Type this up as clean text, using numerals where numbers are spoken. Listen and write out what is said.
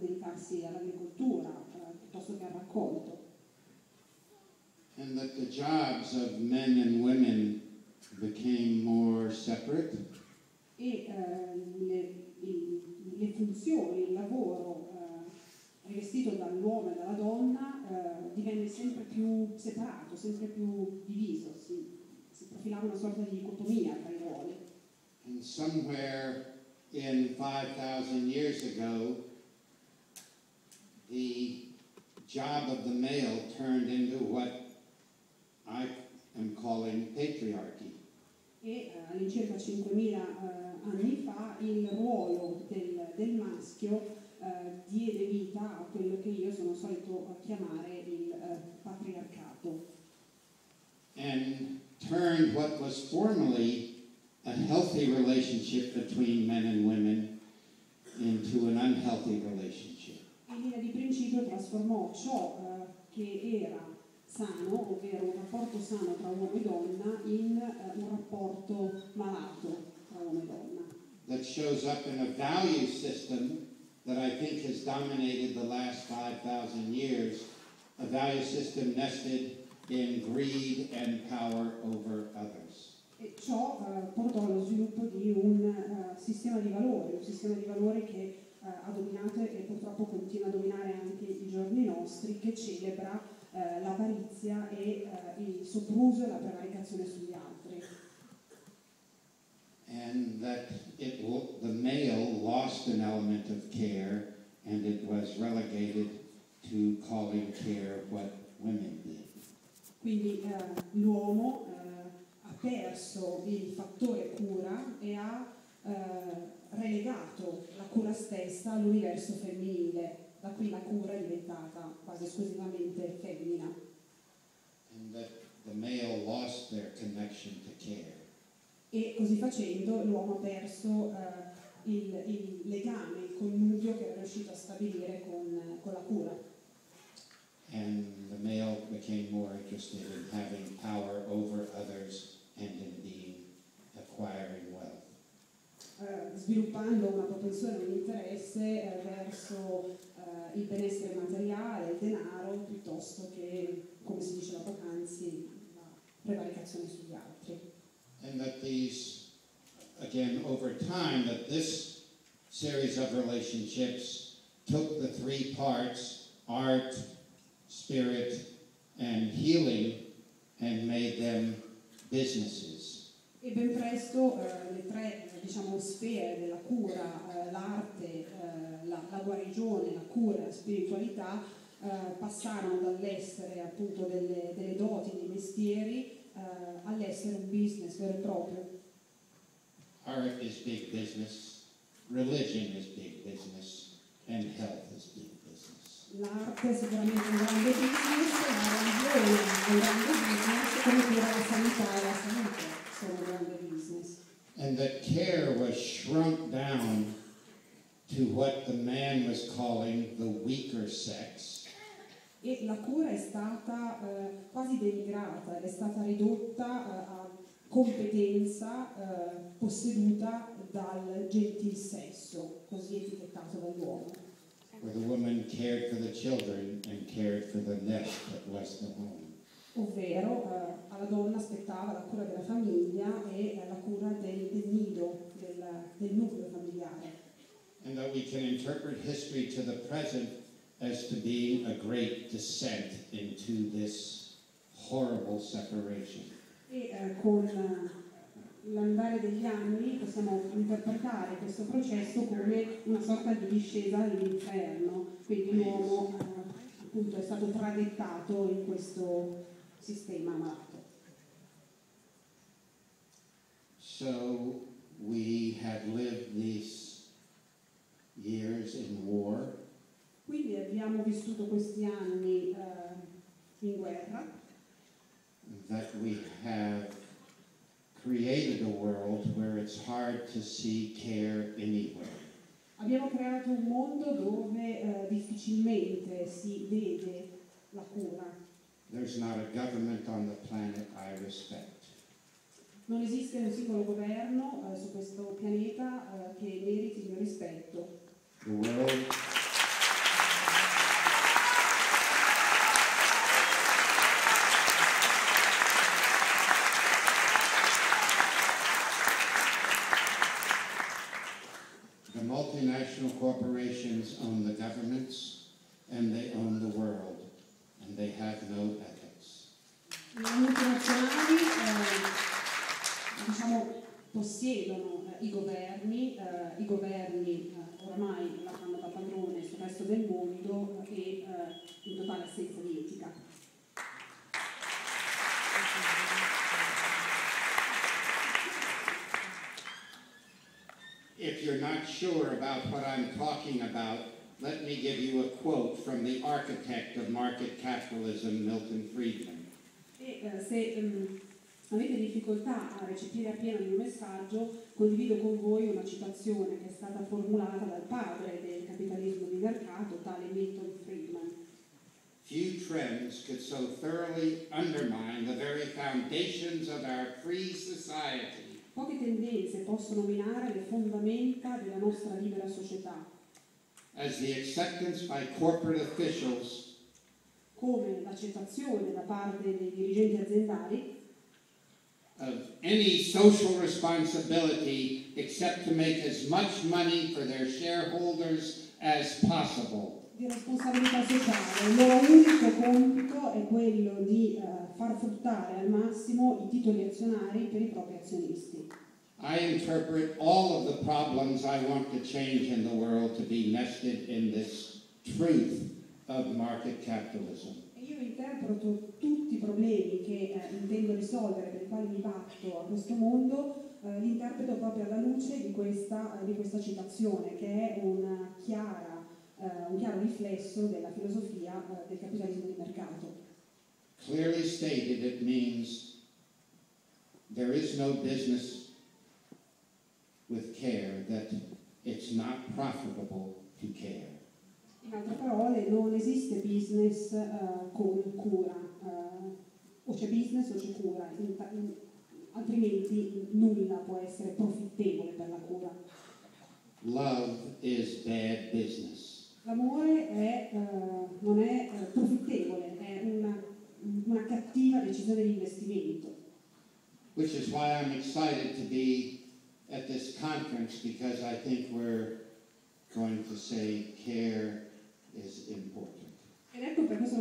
dedicarsi all'agricoltura piuttosto che al raccolto. And that the jobs of men and women became more separate. E le funzioni, il lavoro rivestito dall'uomo e dalla donna divenne sempre più separato, sempre più diviso, si profilava una sorta di dicotomia tra i ruoli. And somewhere in 5,000 years ago, the job of the male turned into what I am calling patriarchy. E all'incirca 5.000 anni fa il ruolo del maschio diede vita a quello che io sono solito chiamare il patriarcato. And turned what was formerly a healthy relationship between men and women into an unhealthy relationship. In linea di principio trasformò ciò che era sano, ovvero un rapporto sano tra uomo e donna, in un rapporto malato tra uomo e donna. That shows up in a value system that I think has dominated the last 5,000 years, a value system nested in greed and power over others. E ciò portò allo sviluppo di un sistema di valori che ha dominato e purtroppo continua a dominare anche i giorni nostri, che celebra l'avarizia e il sopruso e la prevaricazione sugli altri. And that the male lost an element of care, and it was relegated to calling care what women did. Quindi l'uomo ha perso il fattore cura e ha relegato la cura stessa all'universo femminile. Da qui la cura è diventata quasi esclusivamente femmina. And that the male lost their connection to care. E così facendo l'uomo ha perso il legame, il connubio che era riuscito a stabilire con la cura. And the male became more interested in having power over others and in acquiring wealth. Sviluppando una propensione, un interesse verso il benessere materiale, il denaro, piuttosto che, come si diceva poc'anzi, la prevaricazione sugli altri. And that these, again, over time, that this series of relationships took the three parts, art, spirit, and healing, and made them businesses. E ben presto le tre sfere della cura, l'arte, la guarigione, la cura, la spiritualità, passarono dall'essere appunto delle doti, dei mestieri, all'essere un business vero e proprio. Art is big business, religion is big business, and health is big business. L'arte è sicuramente un grande business, la religione è un grande business, come pure la sanità e la salute sono un grande business. And that care was shrunk down to what the man was calling the weaker sex. E la cura è stata quasi denigrata, è stata ridotta a competenza posseduta dal gentil sesso, così etichettato dall'uomo. Where the woman cared for the children and cared for the nest that was the home. Ovvero alla donna aspettava la cura della famiglia e la cura del nido, del nucleo familiare. And that we can interpret history to the present as to being a great descent into this horrible separation. E con l'andare degli anni possiamo interpretare questo processo come una sorta di discesa all'inferno, quindi l'uomo appunto è stato traghettato in questo sistema malato. So we have lived these years in war. Quindi abbiamo vissuto questi anni in guerra. That we have created a world where it's hard to see care anywhere. Abbiamo creato un mondo dove difficilmente si vede la cura. There's not a government on the planet I respect. Non esiste un singolo governo su questo pianeta che meriti il mio rispetto. The world corporations own the governments, and they own the world, and they have no ethics. Le multinazionali diciamo, possiedono i governi oramai la fanno da padrone sul resto del mondo e in totale assenza di etica. If you're not sure about what I'm talking about, let me give you a quote from the architect of market capitalism, Milton Friedman. Se avete difficoltà a recepire appieno il mio messaggio, condivido con voi una citazione che è stata formulata dal padre del capitalismo di mercato, tale Milton Friedman. Few trends could so thoroughly undermine the very foundations of our free society Poche tendenze possono minare le fondamenta della nostra libera società, as the acceptance by corporate officials come l'accettazione da parte dei dirigenti aziendali of any social responsibility except to make as much money for their shareholders as possible. di responsabilità sociale. Il loro unico compito è quello di far fruttare al massimo i titoli azionari per i propri azionisti. I interpret all of the problems I want to change in the world to be nested in this truth of market capitalism. Io interpreto tutti i problemi che intendo risolvere, per i quali mi batto a questo mondo, li interpreto proprio alla luce di questa citazione, che è un chiaro riflesso della filosofia del capitalismo di mercato. Clearly stated, it means there is no business with care, that it's not profitable to care. In altre parole, non esiste business con cura, o c'è business o c'è cura, altrimenti nulla può essere profittevole per la cura. Love is bad business. L'amore non è profittevole, è una cattiva decisione di investimento. Which is why I'm excited to be at this conference, because I think we're going to say care is important. Ed ecco perché sono